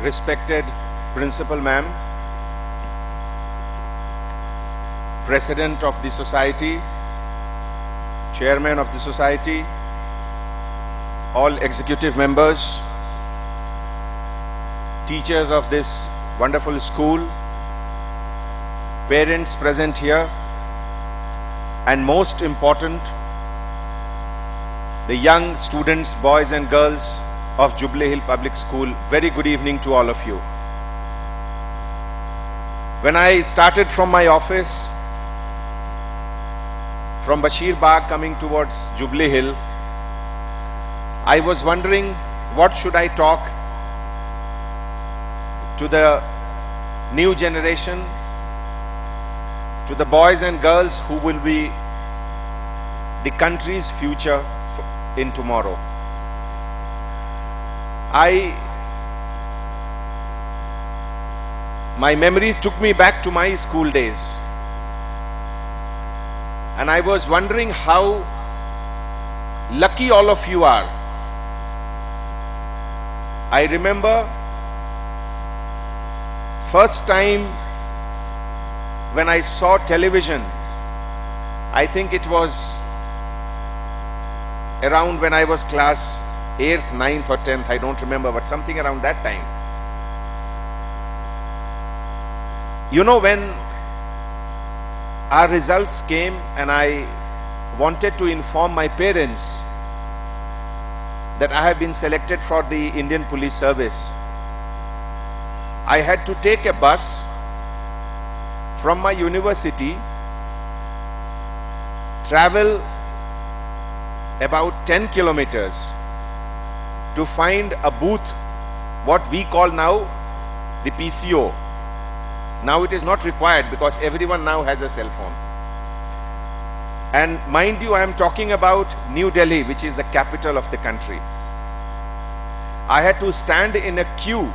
respected Principal Ma'am, President of the Society, Chairman of the Society, all executive members, teachers of this wonderful school, parents present here, and most important, the young students, boys and girls of Jubilee Hill Public School. Very good evening to all of you. When I started from my office from Bashir Bagh coming towards Jubilee Hill, I was wondering what should I talk to the new generation, to the boys and girls who will be the country's future in tomorrow. My memory took me back to my school days, and I was wondering how lucky all of you are. I remember first time when I saw television, I think it was around when I was class 8th, 9th or 10th, I don't remember, but something around that time. You know, when our results came and I wanted to inform my parents that I have been selected for the Indian Police Service, I had to take a bus from my university, travel about 10 kilometers to find a booth, what we call now the PCO. Now it is not required because everyone now has a cell phone. And mind you, I am talking about New Delhi, which is the capital of the country. I had to stand in a queue,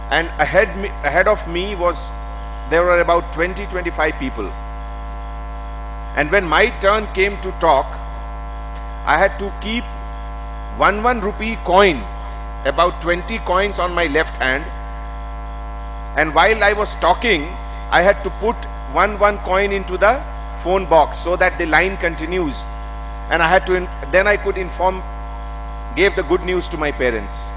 and ahead of me there were about 20-25 people. And when my turn came to talk, I had to keep 1 rupee coin, about 20 coins on my left hand, and while I was talking, I had to put 1 coin into the phone box so that the line continues, and I had to then I could gave the good news to my parents.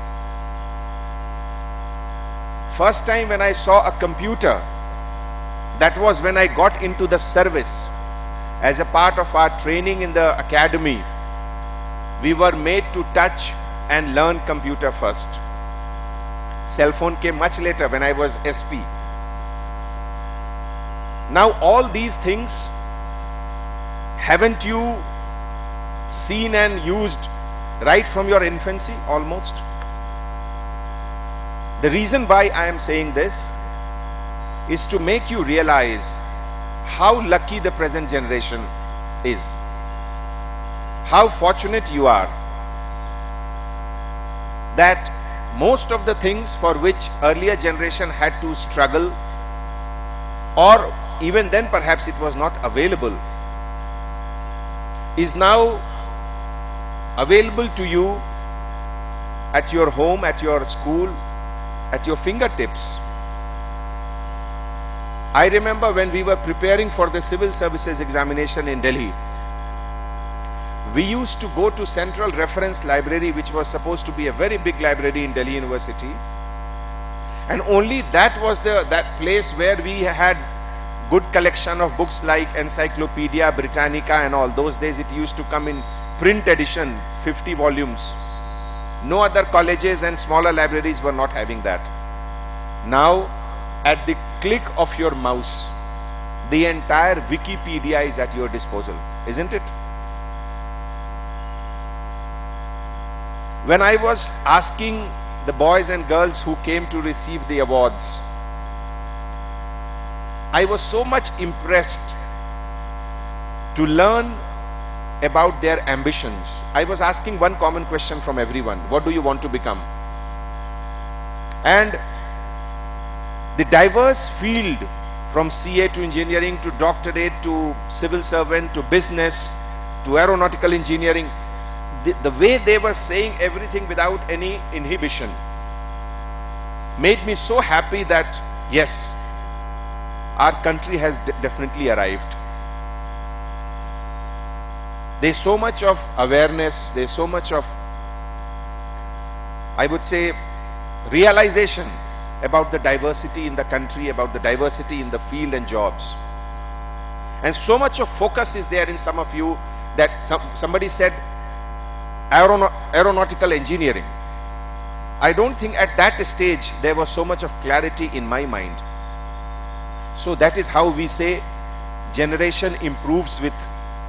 First time when I saw a computer, that was when I got into the service. As a part of our training in the academy, we were made to touch and learn computer first. Cell phone came much later when I was SP. Now all these things, haven't you seen and used right from your infancy almost? The reason why I am saying this is to make you realize how lucky the present generation is. How fortunate you are that most of the things for which earlier generation had to struggle, or even then perhaps it was not available, is now available to you at your home, at your school, at your fingertips. I remember when we were preparing for the civil services examination in Delhi, we used to go to Central Reference Library, which was supposed to be a very big library in Delhi University, and only that was that place where we had good collection of books like Encyclopedia Britannica and all. Those days it used to come in print edition, 50 volumes. No other colleges and smaller libraries were not having that. Now, at the click of your mouse, the entire Wikipedia is at your disposal, isn't it? When I was asking the boys and girls who came to receive the awards, I was so much impressed to learn about their ambitions. I was asking one common question from everyone: what do you want to become? And the diverse field, from CA to engineering to doctorate to civil servant to business to aeronautical engineering, the way they were saying everything without any inhibition, made me so happy that yes, our country has definitely arrived. There's so much of awareness, there's so much of, I would say, realization about the diversity in the country, about the diversity in the field and jobs. And so much of focus is there in some of you that somebody said aeronautical engineering. I don't think at that stage there was so much of clarity in my mind. So that is how we say generation improves with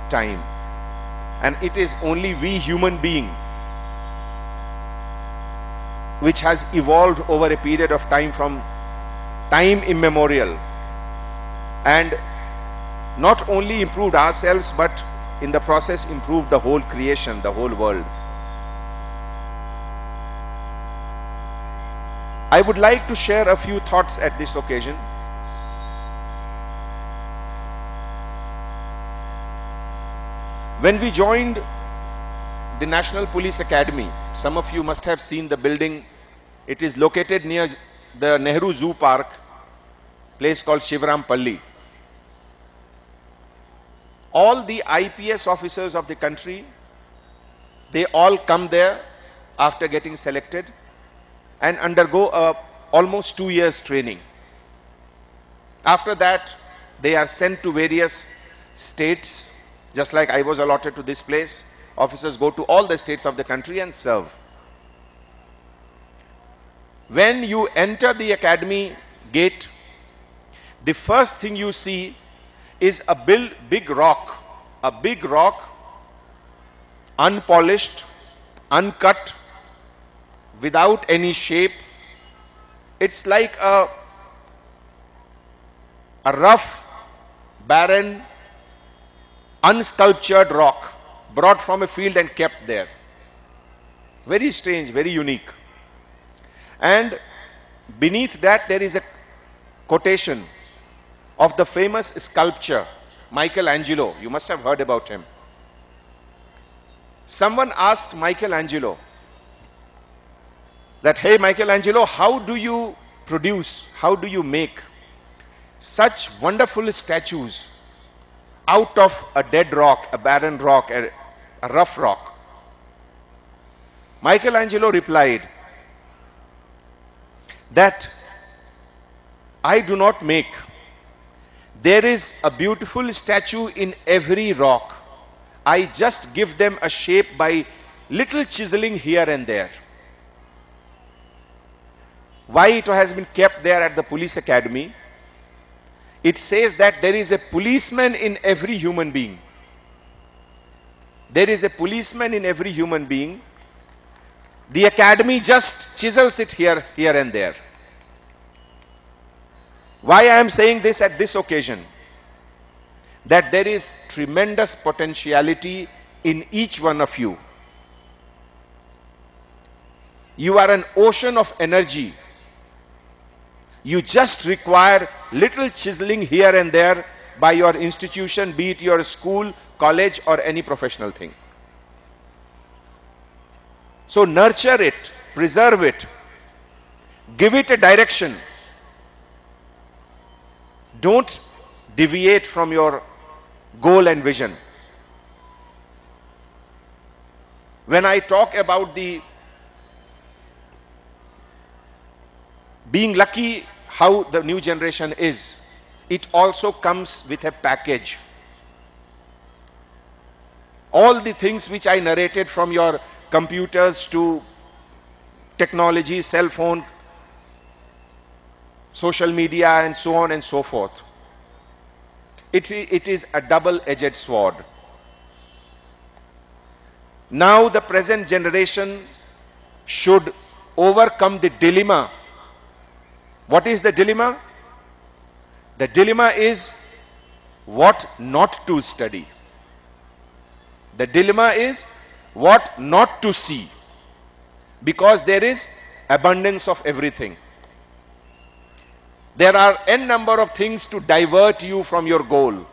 time. And it is only we human being which has evolved over a period of time from time immemorial, and not only improved ourselves but in the process improved the whole creation, the whole world. I would like to share a few thoughts at this occasion. When we joined the National Police Academy, some of you must have seen the building. It is located near the Nehru Zoo Park, place called Shivram Palli. All the IPS officers of the country, they all come there after getting selected and undergo almost 2 years training. After that, they are sent to various states, just like I was allotted to this place. Officers go to all the states of the country and serve. When you enter the academy gate, the first thing you see is a big rock, unpolished, uncut, without any shape. It's like a rough, barren, unsculptured rock brought from a field and kept there. Very strange, very unique. And beneath that there is a quotation of the famous sculptor Michelangelo. You must have heard about him. Someone asked Michelangelo that, hey Michelangelo, how do you produce, how do you make such wonderful statues out of a dead rock, a barren rock, a rough rock? Michelangelo replied that I do not make. There is a beautiful statue in every rock. I just give them a shape by little chiseling here and there. Why it has been kept there at the police academy? It says that there is a policeman in every human being. There is a policeman in every human being. The academy just chisels it here and there. Why I am saying this at this occasion? That there is tremendous potentiality in each one of you. You are an ocean of energy. You just require little chiseling here and there by your institution, be it your school, college, or any professional thing. So nurture it, preserve it, give it a direction. Don't deviate from your goal and vision. When I talk about the being lucky, how the new generation is, it also comes with a package. All the things which I narrated, from your computers to technology, cell phone, social media, and so on and so forth, it is a double-edged sword. Now the present generation should overcome the dilemma. What is the dilemma? The dilemma is what not to study. The dilemma is what not to see, because there is abundance of everything. There are n number of things to divert you from your goal.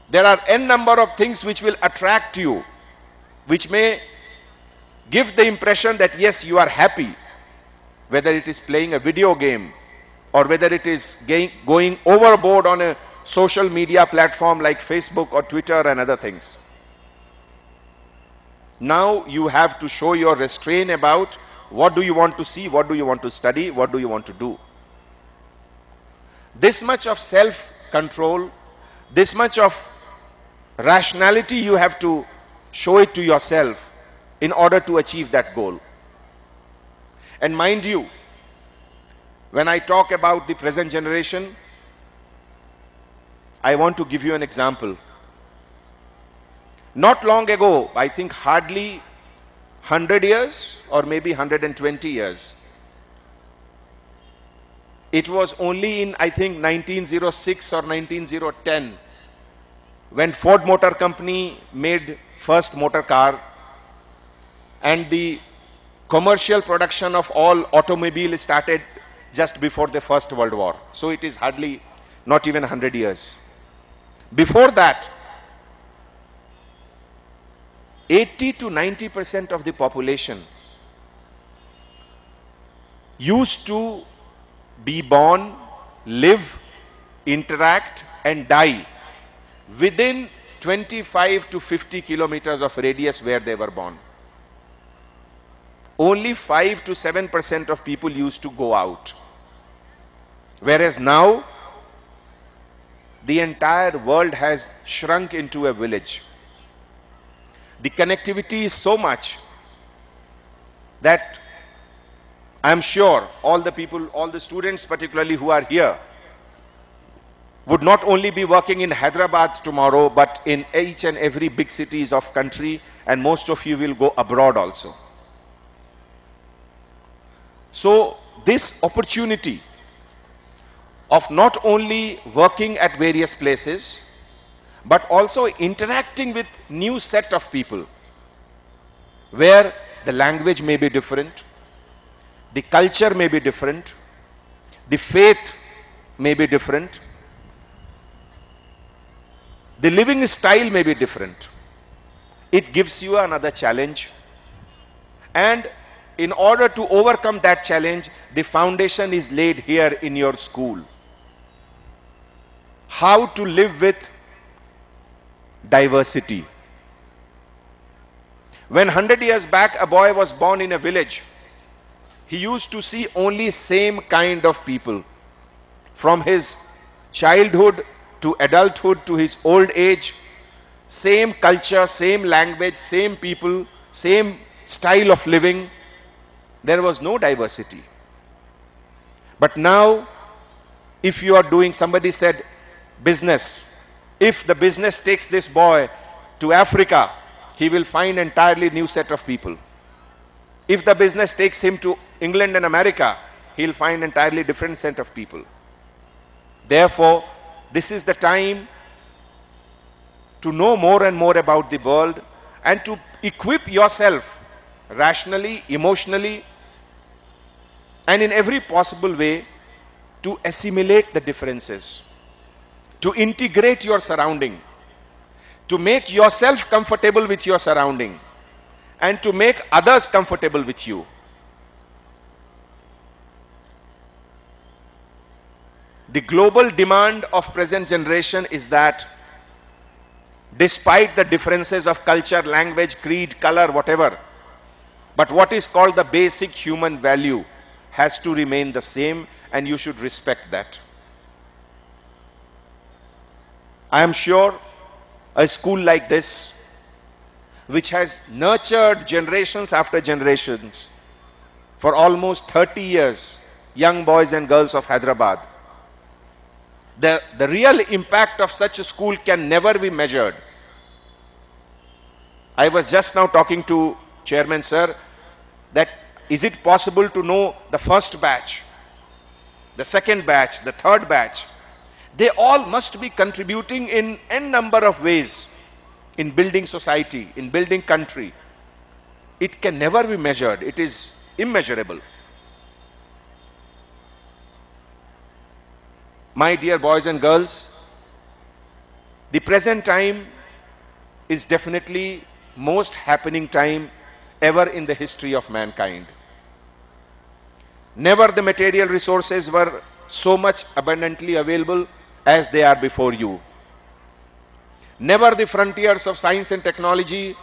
There are n number of things which will attract you, which may give the impression that yes, you are happy. whether it is playing a video game or whether it is going overboard on a social media platform like Facebook or Twitter and other things. Now you have to show your restraint about what do you want to see, what do you want to study, what do you want to do. This much of self-control, this much of rationality you have to show it to yourself in order to achieve that goal. And mind you, when I talk about the present generation, I want to give you an example. Not long ago, I think hardly 100 years or maybe 120 years, it was only in, I think, 1906 or 1910 when Ford Motor Company made first motor car, and the commercial production of all automobiles started just before the First World War. So it is hardly not even 100 years. Before that, 80 to 90% of the population used to be born, live, interact and die within 25 to 50 kilometers of radius where they were born. Only 5 to 7% of people used to go out. Whereas now, the entire world has shrunk into a village. The connectivity is so much that I am sure all the people, all the students particularly who are here, would not only be working in Hyderabad tomorrow, but in each and every big cities of country, and most of you will go abroad also. So this opportunity of not only working at various places, but also interacting with new set of people, where the language may be different, the culture may be different, the faith may be different, the living style may be different. It gives you another challenge, and in order to overcome that challenge, the foundation is laid here in your school. How to live with diversity. When 100 years back a boy was born in a village, he used to see only same kind of people. From his childhood to adulthood to his old age, same culture, same language, same people, same style of living. There was no diversity. But now, if you are doing, somebody said, business. If the business takes this boy to Africa, he will find entirely new set of people. If the business takes him to England and America, he'll find entirely different set of people. Therefore, this is the time to know more and more about the world and to equip yourself rationally, emotionally, and in every possible way to assimilate the differences, to integrate your surrounding, to make yourself comfortable with your surrounding, and to make others comfortable with you. The global demand of present generation is that despite the differences of culture, language, creed, color, whatever, but what is called the basic human value has to remain the same, and you should respect that. I am sure a school like this, which has nurtured generations after generations for almost 30 years, young boys and girls of Hyderabad, the real impact of such a school can never be measured. I was just now talking to Chairman Sir that is it possible to know the first batch, the second batch, the third batch? They all must be contributing in n number of ways in building society, in building country. It can never be measured. It is immeasurable. My dear boys and girls, the present time is definitely most happening time ever in the history of mankind. Never the material resources were so much abundantly available as they are before you. Never the frontiers of science and technology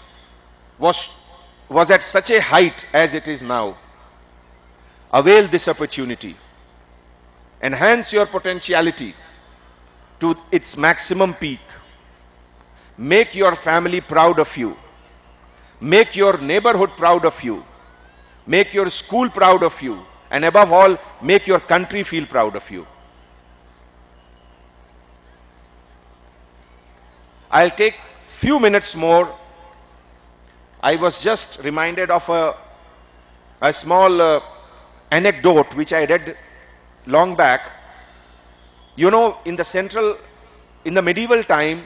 was at such a height as it is now. Avail this opportunity. Enhance your potentiality to its maximum peak. Make your family proud of you. Make your neighborhood proud of you. Make your school proud of you. And above all, make your country feel proud of you. I'll take few minutes more. I was just reminded of a small anecdote which I read long back. You know, in the medieval time,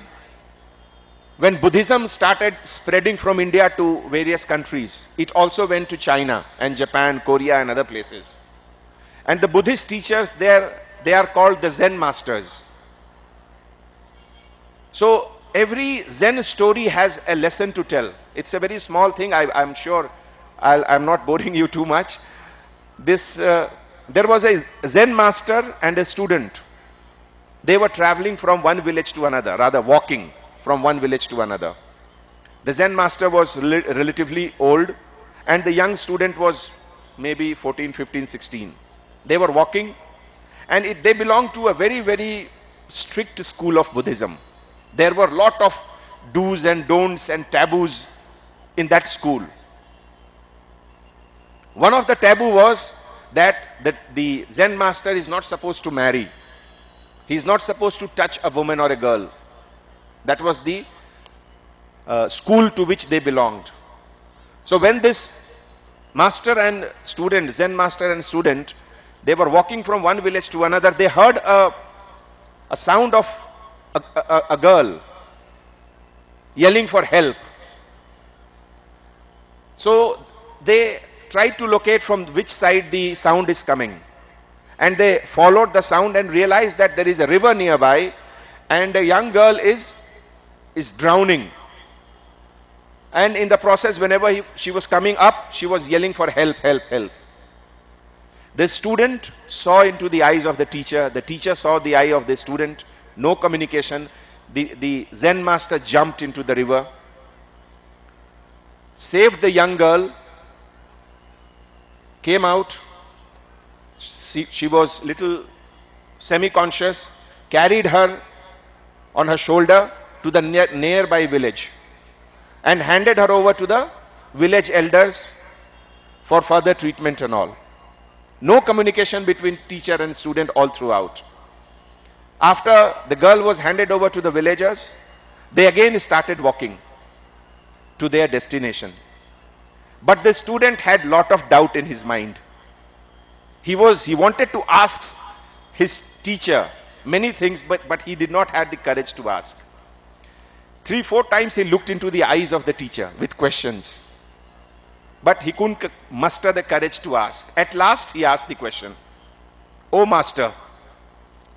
when Buddhism started spreading from India to various countries, it also went to China and Japan, Korea and other places. And the Buddhist teachers there, they are called the Zen masters. So every Zen story has a lesson to tell. It's a very small thing. I'm sure I'm not boring you too much. There was a Zen master and a student. They were traveling from one village to another, rather walking from one village to another. The Zen master was relatively old and the young student was maybe 14, 15, 16. They were walking and they belonged to a very, very strict school of Buddhism. There were a lot of do's and don'ts and taboos in that school. One of the taboo was that the Zen master is not supposed to marry. He is not supposed to touch a woman or a girl. That was the school to which they belonged. So when this master and student, Zen master and student, they were walking from one village to another, they heard a sound of a girl yelling for help. So they tried to locate from which side the sound is coming. And they followed the sound and realized that there is a river nearby and a young girl is drowning. And in the process, whenever she was coming up, she was yelling for help, help, help. The student saw into the eyes of the teacher saw the eye of the student, no communication. The Zen master jumped into the river, saved the young girl, came out. She was little semi-conscious, carried her on her shoulder to the nearby village and handed her over to the village elders for further treatment and all. No communication between teacher and student all throughout. After the girl was handed over to the villagers, they again started walking to their destination. But the student had lot of doubt in his mind. He wanted to ask his teacher many things, but he did not have the courage to ask. 3-4 times he looked into the eyes of the teacher with questions, but he couldn't muster the courage to ask. At last he asked the question, "Oh master,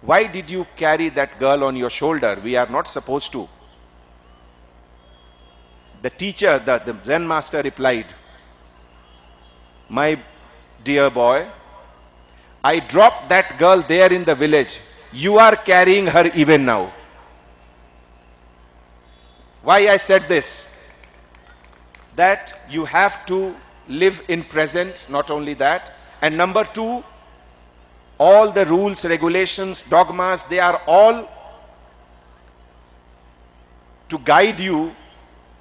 why did you carry that girl on your shoulder? We are not supposed to." The teacher, the Zen master replied, "My dear boy, I dropped that girl there in the village. You are carrying her even now." Why I said this? That you have to live in present, not only that. And number two, all the rules, regulations, dogmas, they are all to guide you,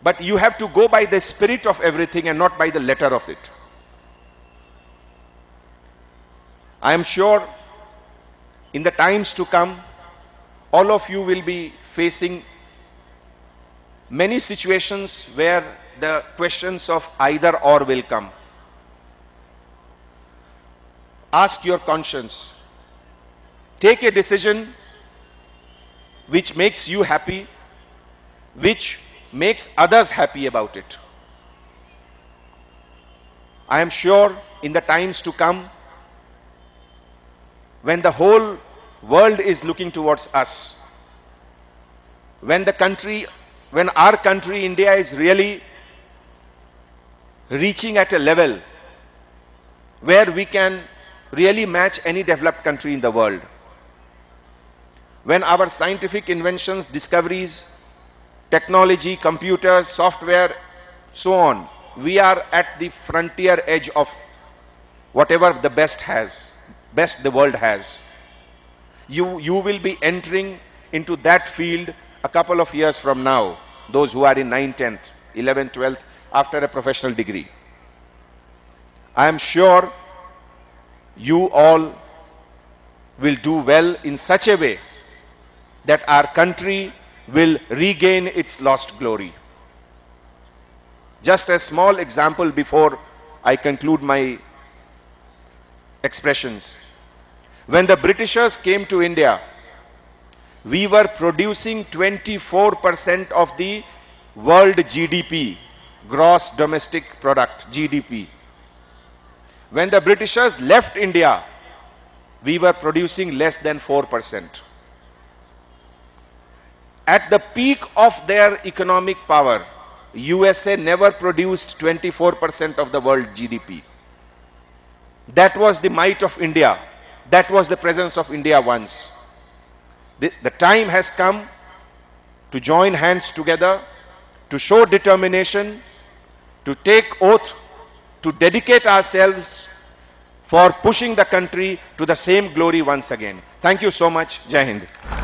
but you have to go by the spirit of everything and not by the letter of it. I am sure in the times to come, all of you will be facing many situations where the questions of either or will come. Ask your conscience. Take a decision which makes you happy, which makes others happy about it. I am sure in the times to come, when the whole world is looking towards us, when our country, India, is really reaching at a level where we can really match any developed country in the world. When our scientific inventions, discoveries, technology, computers, software, so on, we are at the frontier edge of whatever the best the world has. You will be entering into that field a couple of years from now, those who are in 9th, 10th, 11th, 12th, after a professional degree. I am sure you all will do well in such a way that our country will regain its lost glory. Just a small example before I conclude my expressions. When the Britishers came to India, we were producing 24% of the world GDP, gross domestic product, GDP. When the Britishers left India, we were producing less than 4%. At the peak of their economic power, USA never produced 24% of the world GDP. That was the might of India. That was the presence of India once. The time has come to join hands together, to show determination, to take oath, to dedicate ourselves for pushing the country to the same glory once again. Thank you so much. Jai Hind.